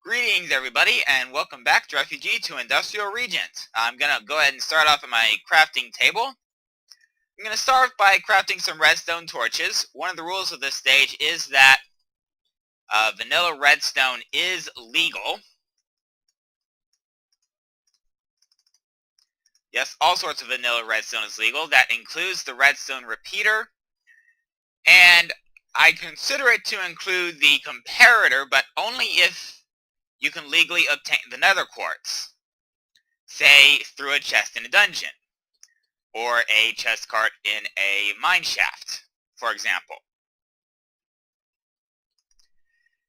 Greetings everybody and welcome back to Refugee to Industrial Regent. I'm going to go ahead and start off at my crafting table. I'm going to start by crafting some redstone torches. One of the rules of this stage is that vanilla redstone is legal. Yes, all sorts of vanilla redstone is legal. That includes the redstone repeater. And I consider it to include the comparator, but only if you can legally obtain the nether quartz, say through a chest in a dungeon, or a chest cart in a mine shaft, for example.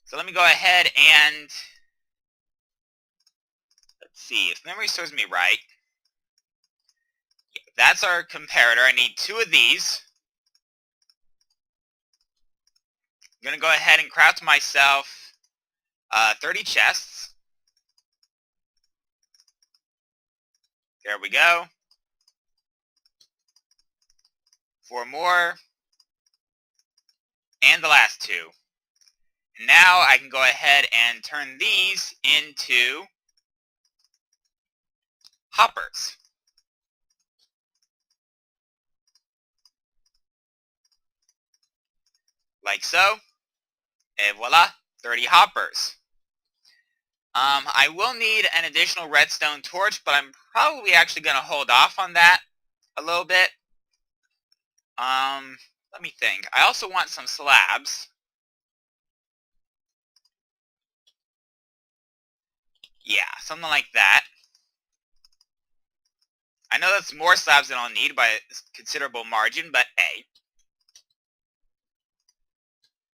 So let me go ahead and, let's see, if memory serves me right, that's our comparator. I need 2 of these. I'm going to go ahead and craft myself 30 chests. There we go. 4 more. And the last 2. And now I can go ahead and turn these into hoppers. Like so. And voila, 30 hoppers. I will need an additional redstone torch, but I'm probably actually going to hold off on that a little bit. Let me think. I also want some slabs. Yeah, something like that. I know that's more slabs than I'll need by a considerable margin, but hey.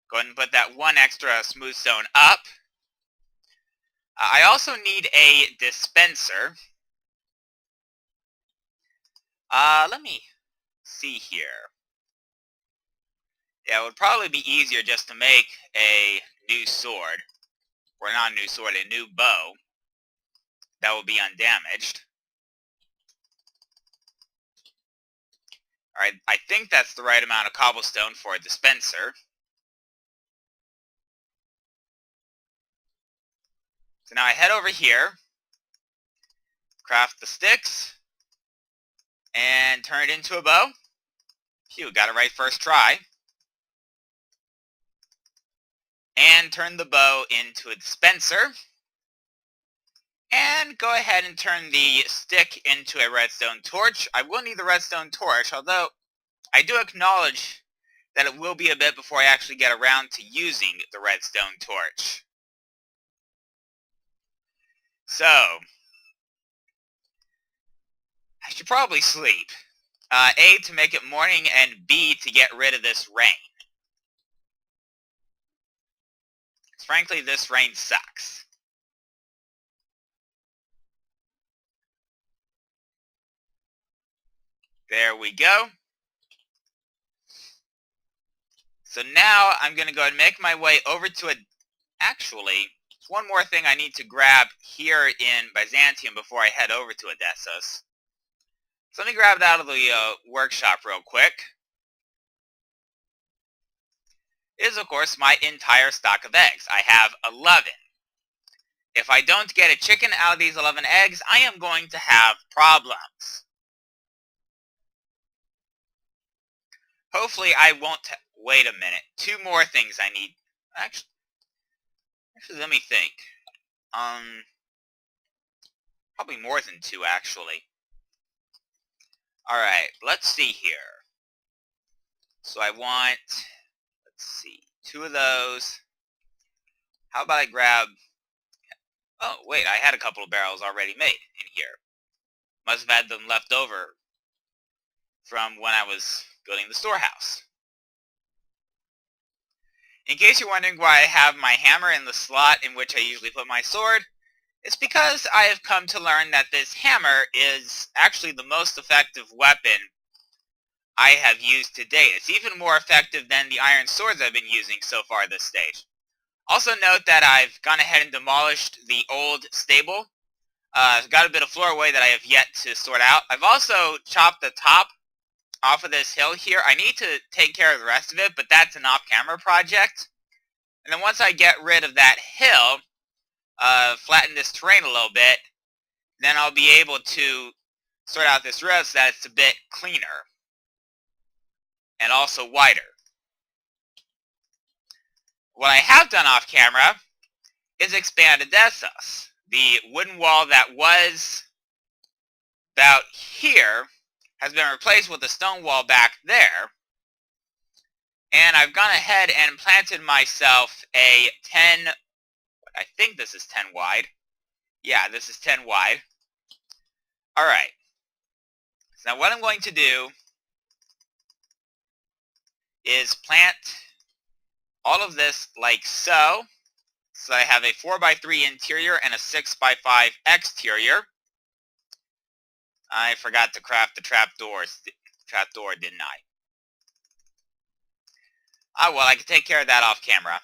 Go ahead and put that 1 extra smooth stone up. I also need a dispenser. Let me see here. Yeah, it would probably be easier just to make a new sword. Or not a new sword, a new bow. That will be undamaged. Alright, I think that's the right amount of cobblestone for a dispenser. So now I head over here, craft the sticks, and turn it into a bow. Phew, got it right first try. And turn the bow into a dispenser. And go ahead and turn the stick into a redstone torch. I will need the redstone torch, although I do acknowledge that it will be a bit before I actually get around to using the redstone torch. So, I should probably sleep. A, to make it morning, and B, to get rid of this rain. Frankly, this rain sucks. There we go. So now I'm going to go ahead and make my way over to a... Actually, there's one more thing I need to grab here in Byzantium before I head over to Odessos. So let me grab that out of the workshop real quick. Is, of course, my entire stock of eggs. I have 11. If I don't get a chicken out of these 11 eggs, I am going to have problems. Hopefully I won't... Wait a minute. 2 more things I need. Actually, let me think. Probably more than 2, actually. Alright, let's see here. So I want... Let's see. 2 of those. How about I grab... Oh, wait, I had a couple of barrels already made in here. Must have had them left over from when I was building the storehouse. In case you're wondering why I have my hammer in the slot in which I usually put my sword, it's because I have come to learn that this hammer is actually the most effective weapon I have used to date. It's even more effective than the iron swords I've been using so far this stage. Also note that I've gone ahead and demolished the old stable. I've got a bit of floorway that I have yet to sort out. I've also chopped the top off of this hill here. I need to take care of the rest of it, but that's an off-camera project. And then once I get rid of that hill, flatten this terrain a little bit, then I'll be able to sort out this road so that it's a bit cleaner and also wider. What I have done off camera is expand Odessos. The wooden wall that was about here has been replaced with a stone wall back there. And I've gone ahead and planted myself a 10, I think this is 10 wide. Yeah, this is 10 wide. Alright. So now what I'm going to do is plant all of this like so. So I have a 4x3 interior and a 6x5 exterior. I forgot to craft the trapdoor, didn't I? Ah, well, I can take care of that off camera.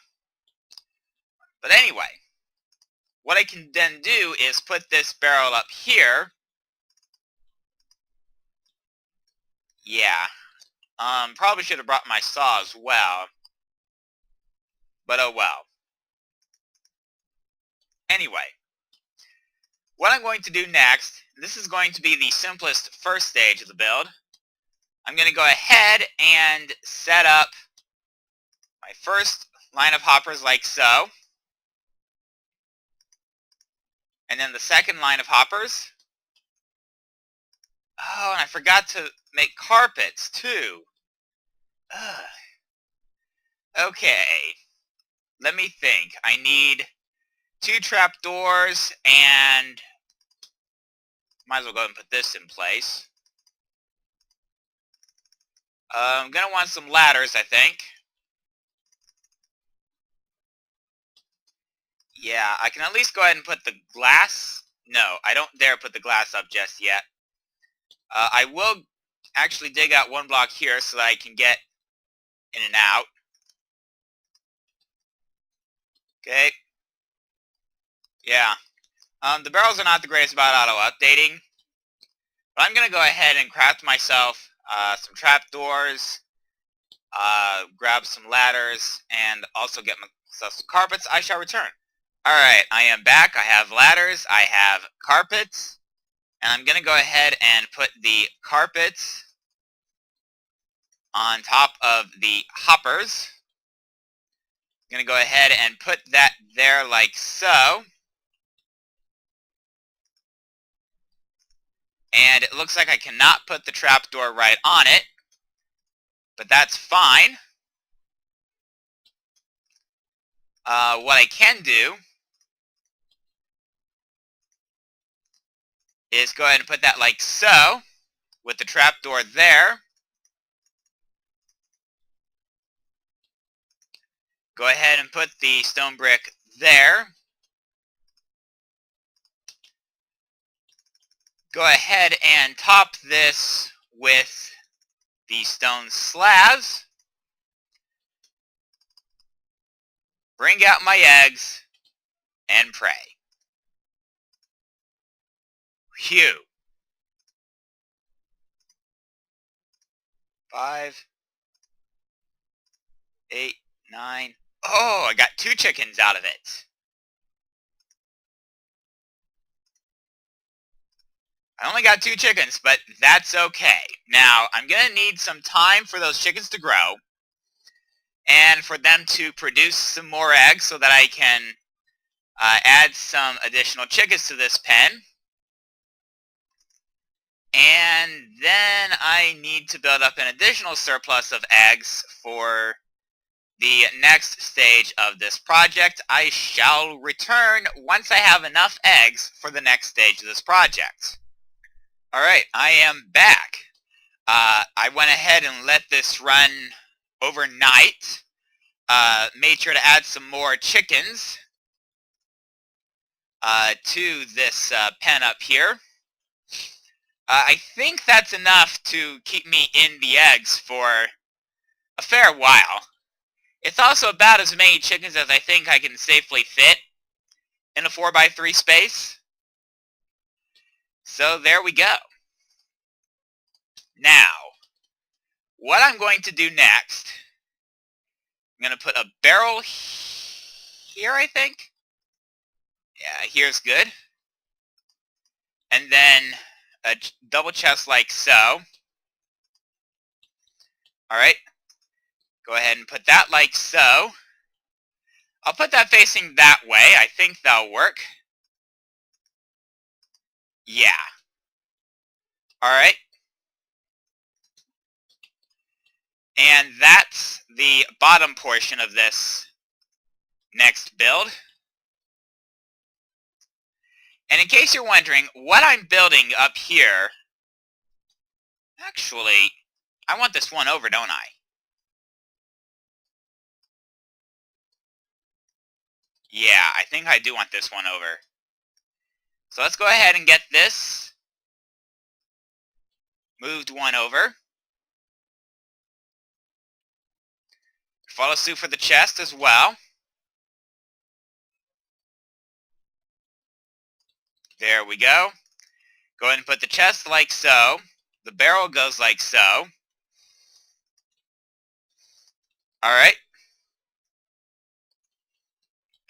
But anyway, what I can then do is put this barrel up here. Yeah. Probably should have brought my saw as well. But oh well. Anyway, what I'm going to do next, this is going to be the simplest first stage of the build. I'm going to go ahead and set up my first line of hoppers like so. And then the second line of hoppers. Oh, and I forgot to make carpets too. Ugh. Okay. Let me think. I need 2 trapdoors and might as well go ahead and put this in place. I'm going to want some ladders, I think. Yeah, I can at least go ahead and put the glass. No, I don't dare put the glass up just yet. I will actually dig out 1 block here so that I can get in and out. Okay. Yeah. The barrels are not the greatest about auto-updating. But I'm going to go ahead and craft myself some trapdoors, grab some ladders, and also get myself some carpets. I shall return. Alright, I am back. I have ladders, I have carpets, and I'm going to go ahead and put the carpets on top of the hoppers. I'm going to go ahead and put that there like so. And it looks like I cannot put the trapdoor right on it, but that's fine. What I can do is go ahead and put that like so, with the trapdoor there. Go ahead and put the stone brick there. Go ahead and top this with the stone slabs. Bring out my eggs and pray. Phew. 5, 8, 9. Oh, I got 2 chickens out of it. I only got 2 chickens, but that's okay. Now, I'm going to need some time for those chickens to grow and for them to produce some more eggs so that I can add some additional chickens to this pen. And then I need to build up an additional surplus of eggs for the next stage of this project. I shall return once I have enough eggs for the next stage of this project. Alright, I am back. I went ahead and let this run overnight. Made sure to add some more chickens to this pen up here. I think that's enough to keep me in the eggs for a fair while. It's also about as many chickens as I think I can safely fit in a 4x3 space. So there we go. Now, what I'm going to do next, I'm going to put a barrel here, I think. Yeah, here's good. And then a double chest like so. Alright, go ahead and put that like so. I'll put that facing that way. I think that'll work. Yeah. Alright. And that's the bottom portion of this next build. And in case you're wondering, what I'm building up here... Actually, I want this one over, don't I? Yeah, I think I do want this one over. So let's go ahead and get this moved one over. Follow suit for the chest as well. There we go. Go ahead and put the chest like so. The barrel goes like so. Alright.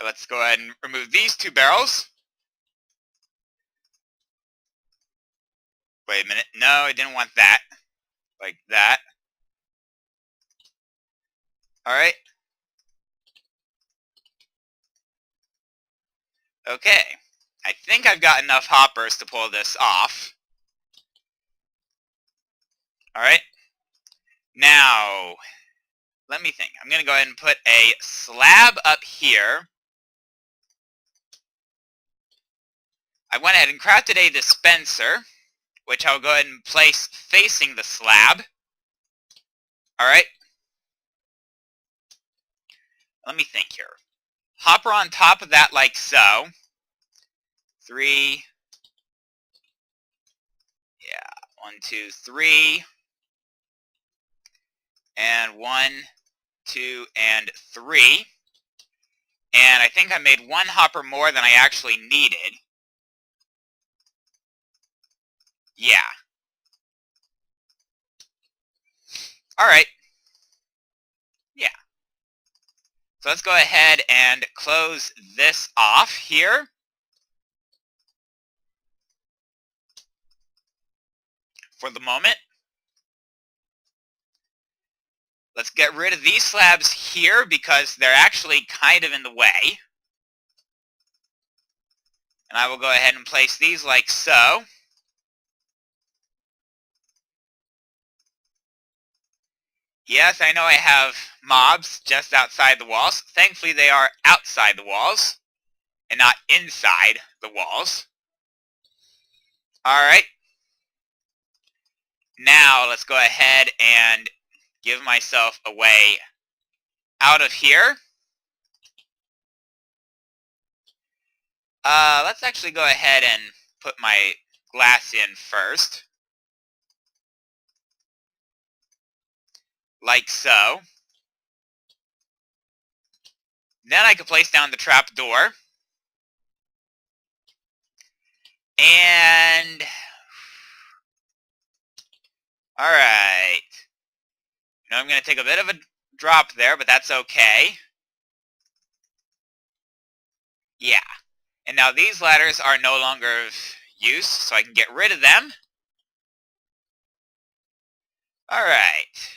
Let's go ahead and remove these two barrels. Wait a minute. No, I didn't want that. Like that. Alright. Okay. I think I've got enough hoppers to pull this off. Alright. Now, let me think. I'm going to go ahead and put a slab up here. I went ahead and crafted a dispenser, which I'll go ahead and place facing the slab. Alright. Let me think here. Hopper on top of that like so. 3. Yeah. 1, 2, 3. And 1, 2, and 3. And I think I made one hopper more than I actually needed. Yeah. Alright. Yeah. So let's go ahead and close this off here. For the moment. Let's get rid of these slabs here because they're actually kind of in the way. And I will go ahead and place these like so. Yes, I know I have mobs just outside the walls. Thankfully, they are outside the walls and not inside the walls. Alright. Now, let's go ahead and give myself a way out of here. Let's actually go ahead and put my glass in first. Like so. Then I can place down the trap door. And... Alright. I'm going to take a bit of a drop there, but that's okay. Yeah. And now these ladders are no longer of use, so I can get rid of them. Alright.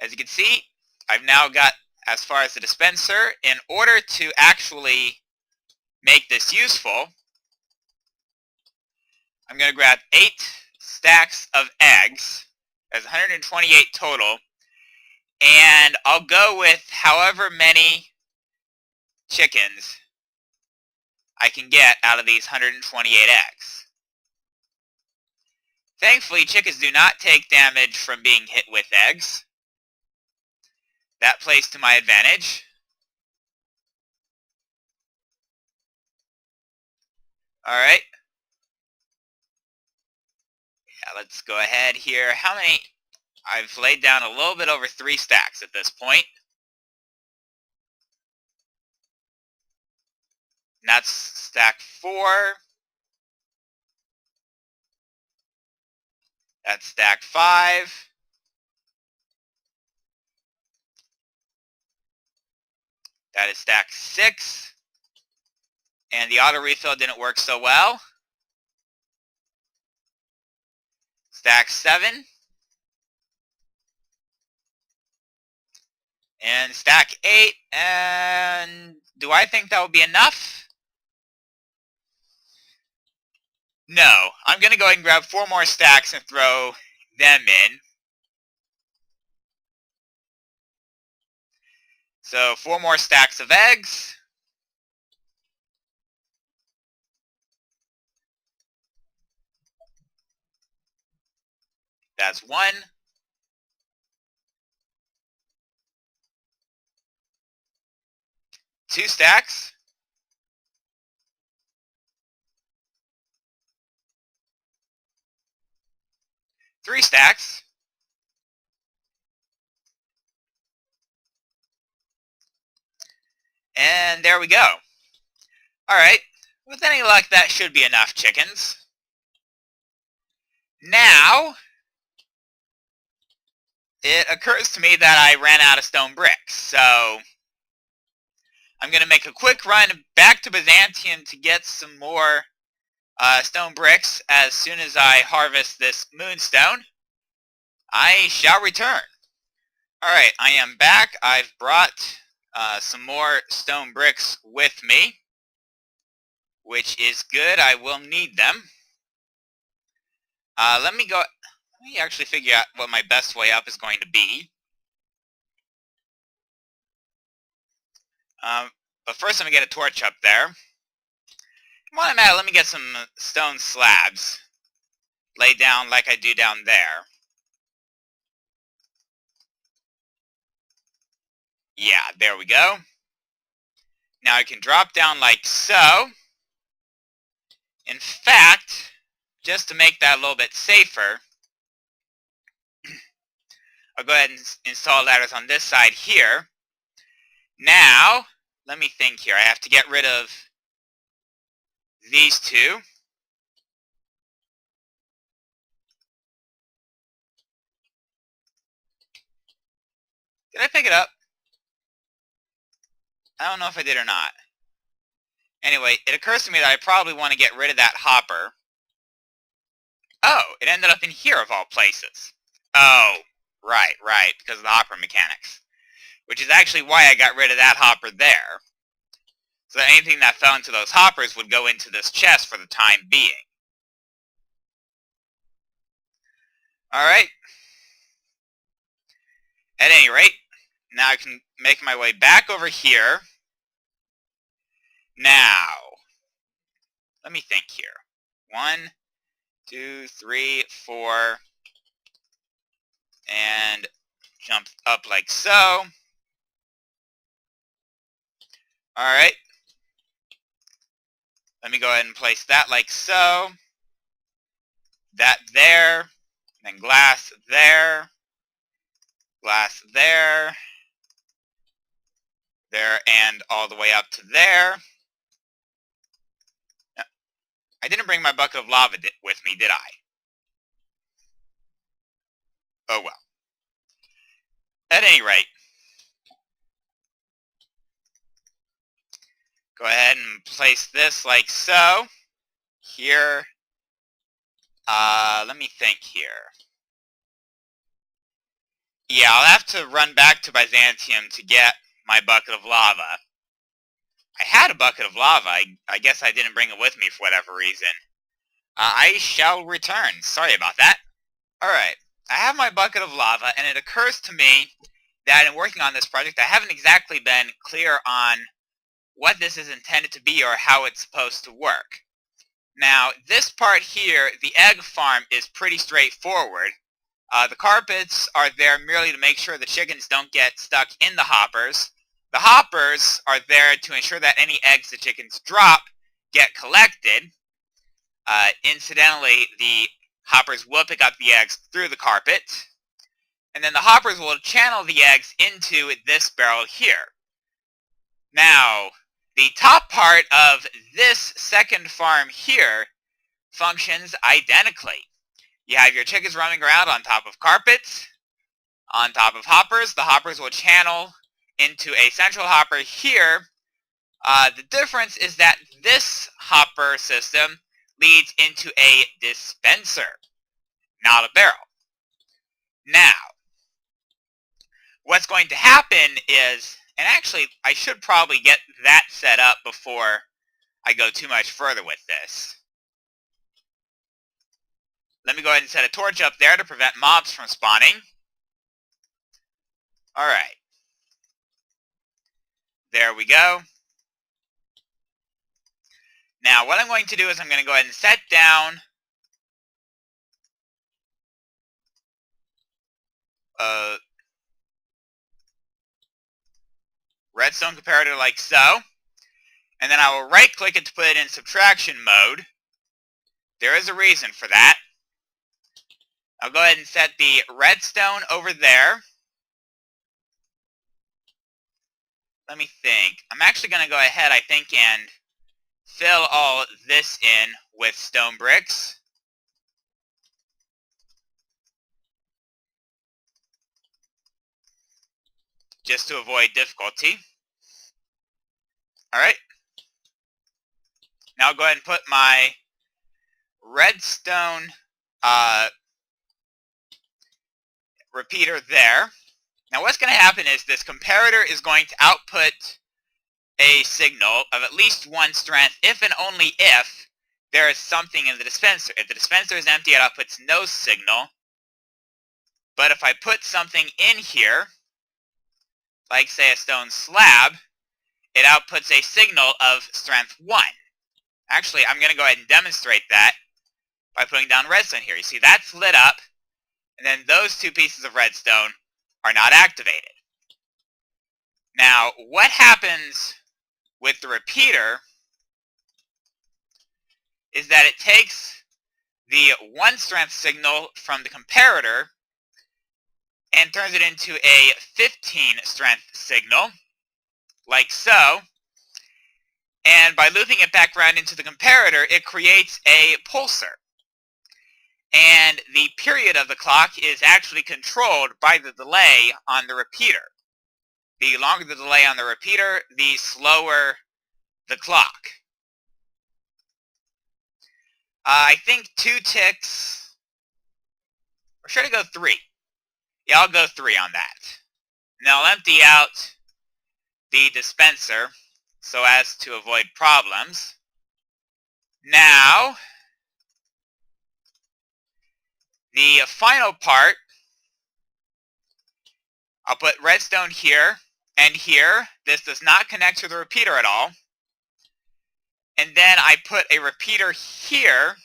As you can see, I've now got as far as the dispenser. In order to actually make this useful, I'm going to grab 8 stacks of eggs. There's 128 total. And I'll go with however many chickens I can get out of these 128 eggs. Thankfully, chickens do not take damage from being hit with eggs. That plays to my advantage. Alright. Yeah, let's go ahead here. How many? I've laid down a little bit over 3 stacks at this point. And that's stack 4. That's stack 5. That is stack 6. And the auto refill didn't work so well. Stack 7. And stack 8. And do I think that will be enough? No. I'm going to go ahead and grab 4 more stacks and throw them in. So 4 more stacks of eggs. That's 1. 2 stacks. 3 stacks. And there we go. Alright, with any luck that should be enough chickens. Now, it occurs to me that I ran out of stone bricks, so I'm going to make a quick run back to Byzantium to get some more stone bricks. As soon as I harvest this moonstone, I shall return. Alright, I am back. I've brought some more stone bricks with me, which is good. I will need them. Let me actually figure out what my best way up is going to be. But first I'm going to get a torch up there. While I'm at it, let me get some stone slabs laid down like I do down there. Yeah, there we go. Now I can drop down like so. In fact, just to make that a little bit safer, I'll go ahead and install ladders on this side here. Now, let me think here. I have to get rid of these 2. Did I pick it up? I don't know if I did or not. Anyway, it occurs to me that I probably want to get rid of that hopper. Oh, it ended up in here of all places. Oh, right, because of the hopper mechanics. Which is actually why I got rid of that hopper there. So that anything that fell into those hoppers would go into this chest for the time being. Alright. At any rate, now I can make my way back over here. Now, let me think here. 1, 2, 3, 4, and jump up like so. Alright. Let me go ahead and place that like so. That there. And then glass there. Glass there. There, and all the way up to there. I didn't bring my bucket of lava with me, did I? Oh well. At any rate, go ahead and place this like so. Here. Let me think here. Yeah, I'll have to run back to Byzantium to get my bucket of lava. I had a bucket of lava. I guess I didn't bring it with me for whatever reason. I shall return. Sorry about that. Alright, I have my bucket of lava, and it occurs to me that in working on this project, I haven't exactly been clear on what this is intended to be or how it's supposed to work. Now, this part here, the egg farm, is pretty straightforward. The carpets are there merely to make sure the chickens don't get stuck in the hoppers. The hoppers are there to ensure that any eggs the chickens drop get collected. Incidentally, the hoppers will pick up the eggs through the carpet. And then the hoppers will channel the eggs into this barrel here. Now, the top part of this second farm here functions identically. You have your chickens running around on top of carpets, on top of hoppers. The hoppers will channel into a central hopper here, The difference is that this hopper system leads into a dispenser, not a barrel. Now, what's going to happen is, and actually I should probably get that set up before I go too much further with this. Let me go ahead and set a torch up there to prevent mobs from spawning. Alright. There we go. Now, what I'm going to do is I'm going to go ahead and set down a redstone comparator like so. And then I will right-click it to put it in subtraction mode. There is a reason for that. I'll go ahead and set the redstone over there. Let me think. I'm actually going to go ahead, I think, and fill all this in with stone bricks. Just to avoid difficulty. Alright. Now I'll go ahead and put my redstone repeater there. Now what's going to happen is this comparator is going to output a signal of at least one strength if and only if there is something in the dispenser. If the dispenser is empty, it outputs no signal. But if I put something in here, like say a stone slab, it outputs a signal of strength 1. Actually, I'm going to go ahead and demonstrate that by putting down redstone here. You see, that's lit up, and then those two pieces of redstone are not activated. Now, what happens with the repeater is that it takes the 1 strength signal from the comparator and turns it into a 15 strength signal, like so. And by looping it back around into the comparator, it creates a pulsar. And the period of the clock is actually controlled by the delay on the repeater. The longer the delay on the repeater, the slower the clock. I think 2 ticks, or should I go 3? Yeah, I'll go 3 on that. Now I'll empty out the dispenser so as to avoid problems. Now, the final part, I'll put redstone here and here. This does not connect to the repeater at all. And then I put a repeater here.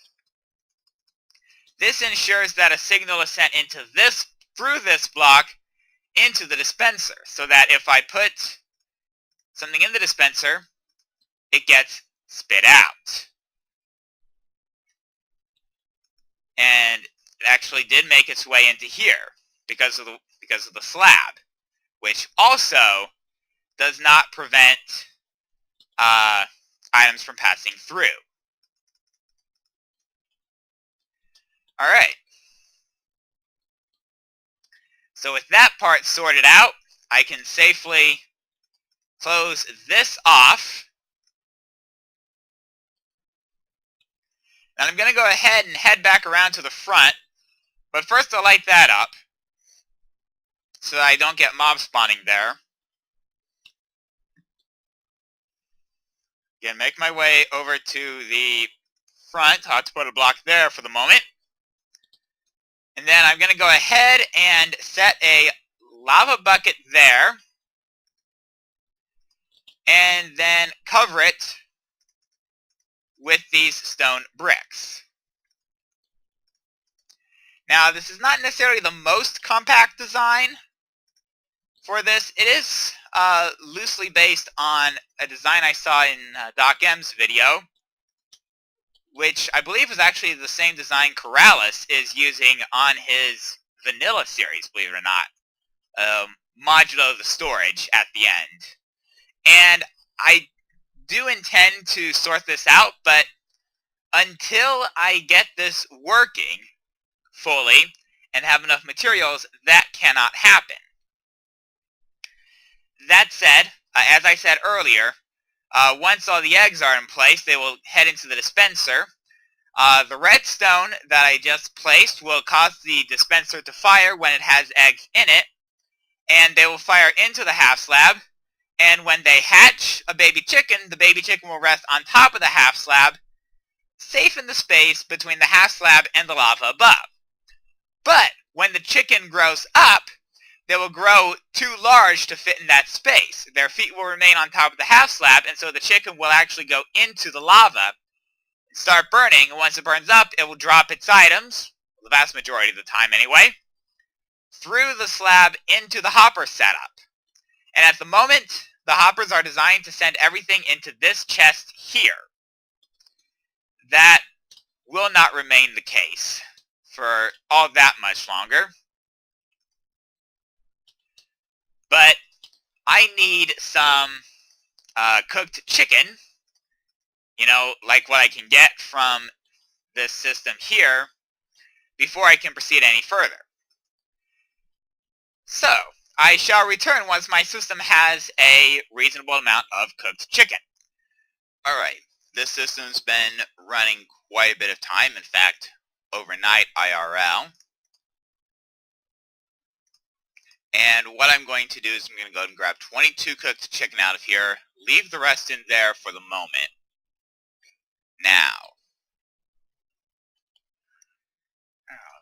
This ensures that a signal is sent into this, through this block, into the dispenser, so that if I put something in the dispenser, it gets spit out. And it actually did make its way into here because of the slab, which also does not prevent items from passing through. Alright. So with that part sorted out, I can safely close this off. And I'm going to go ahead and head back around to the front. But first I'll light that up so that I don't get mob spawning there. Again, make my way over to the front. I'll have to put a block there for the moment. And then I'm going to go ahead and set a lava bucket there. And then cover it with these stone bricks. Now, this is not necessarily the most compact design for this. It is loosely based on a design I saw in Doc M's video, which I believe is actually the same design Corrales is using on his vanilla series, believe it or not. Modulo the storage at the end. And I do intend to sort this out, but until I get this working fully and have enough materials, that cannot happen. That said, as I said earlier, Once all the eggs are in place, they will head into the dispenser. The redstone that I just placed will cause the dispenser to fire when it has eggs in it, and they will fire into the half slab, and when they hatch a baby chicken, the baby chicken will rest on top of the half slab, safe in the space between the half slab and the lava above. But when the chicken grows up, they will grow too large to fit in that space. Their feet will remain on top of the half slab, and so the chicken will actually go into the lava, start burning, and once it burns up, it will drop its items, the vast majority of the time anyway, through the slab into the hopper setup. And at the moment, the hoppers are designed to send everything into this chest here. That will not remain the case for all that much longer. But I need some cooked chicken, you know, like what I can get from this system here, before I can proceed any further. So, I shall return once my system has a reasonable amount of cooked chicken. Alright, this system's been running quite a bit of time, in fact, overnight IRL. And what I'm going to do is I'm going to go ahead and grab 22 cooked chicken out of here, leave the rest in there for the moment. Now,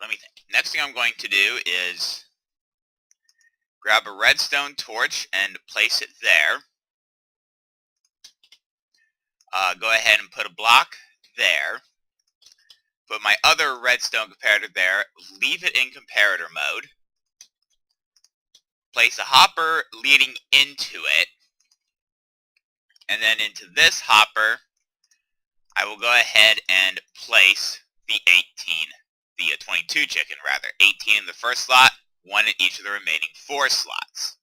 let me think. Next thing I'm going to do is grab a redstone torch and place it there. Go ahead and put a block there. Put my other redstone comparator there. Leave it in comparator mode. Place a hopper leading into it. And then into this hopper, I will go ahead and place the 22 chicken rather. 18 in the first slot, 1 in each of the remaining 4 slots.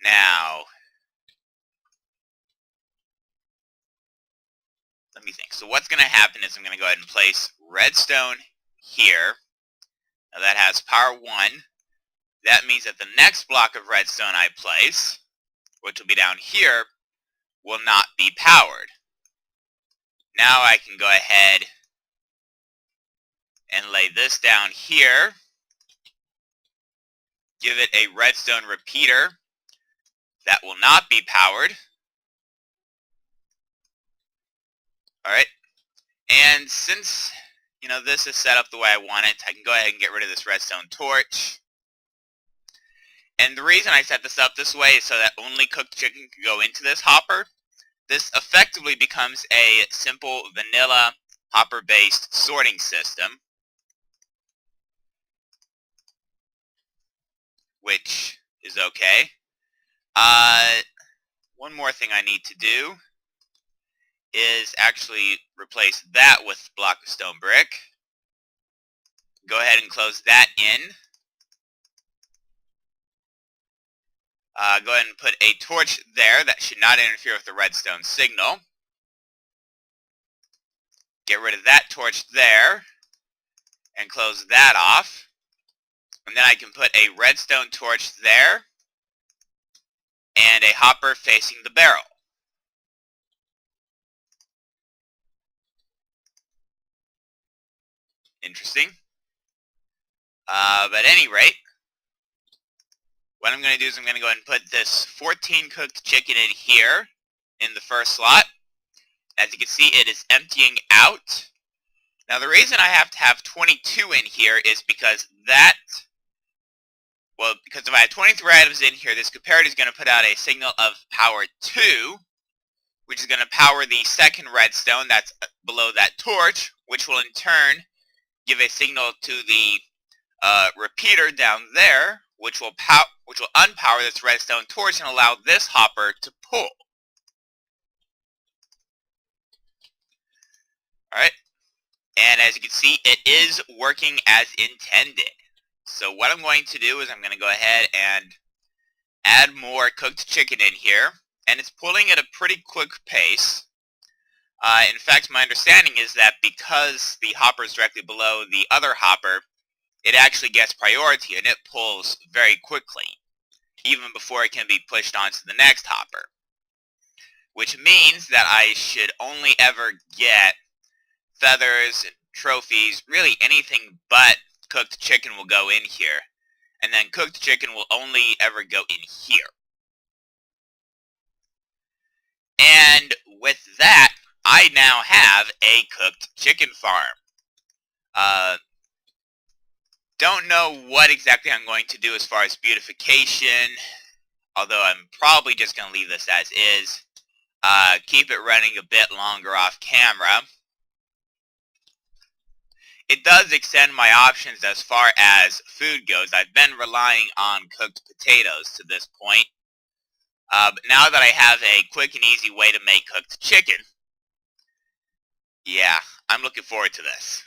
Now, let me think. So what's going to happen is I'm going to go ahead and place redstone here. Now that has power 1. That means that the next block of redstone I place, which will be down here, will not be powered. Now I can go ahead and lay this down here. Give it a redstone repeater. That will not be powered. Alright. And since, you know, this is set up the way I want it, I can go ahead and get rid of this redstone torch. And the reason I set this up this way is so that only cooked chicken can go into this hopper. This effectively becomes a simple vanilla hopper-based sorting system, which is okay. One more thing I need to do is actually replace that with a block of stone brick. Go ahead and close that in. Go ahead and put a torch there. That should not interfere with the redstone signal. Get rid of that torch there and close that off. And then I can put a redstone torch there and a hopper facing the barrel. Interesting. But at any rate, what I'm going to do is I'm going to go ahead and put this 14 cooked chicken in here in the first slot. As you can see, it is emptying out. Now the reason I have to have 22 in here is because because if I have 23 items in here, this comparator is going to put out a signal of power 2, which is going to power the second redstone that's below that torch, which will in turn give a signal to the repeater down there, which will unpower this redstone torch and allow this hopper to pull. Alright, and as you can see, it is working as intended. So what I'm going to do is I'm going to go ahead and add more cooked chicken in here, and it's pulling at a pretty quick pace. In fact, my understanding is that because the hopper is directly below the other hopper, it actually gets priority and it pulls very quickly, even before it can be pushed onto the next hopper. which means that I should only ever get feathers, trophies, really anything but cooked chicken will go in here. And then cooked chicken will only ever go in here. And with that, I now have a cooked chicken farm. Don't know what exactly I'm going to do as far as beautification, although I'm probably just going to leave this as is. Keep it running a bit longer off camera. It does extend my options as far as food goes. I've been relying on cooked potatoes to this point. But now that I have a quick and easy way to make cooked chicken, yeah, I'm looking forward to this.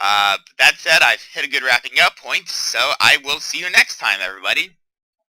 That said, I've hit a good wrapping up point, so I will see you next time, everybody.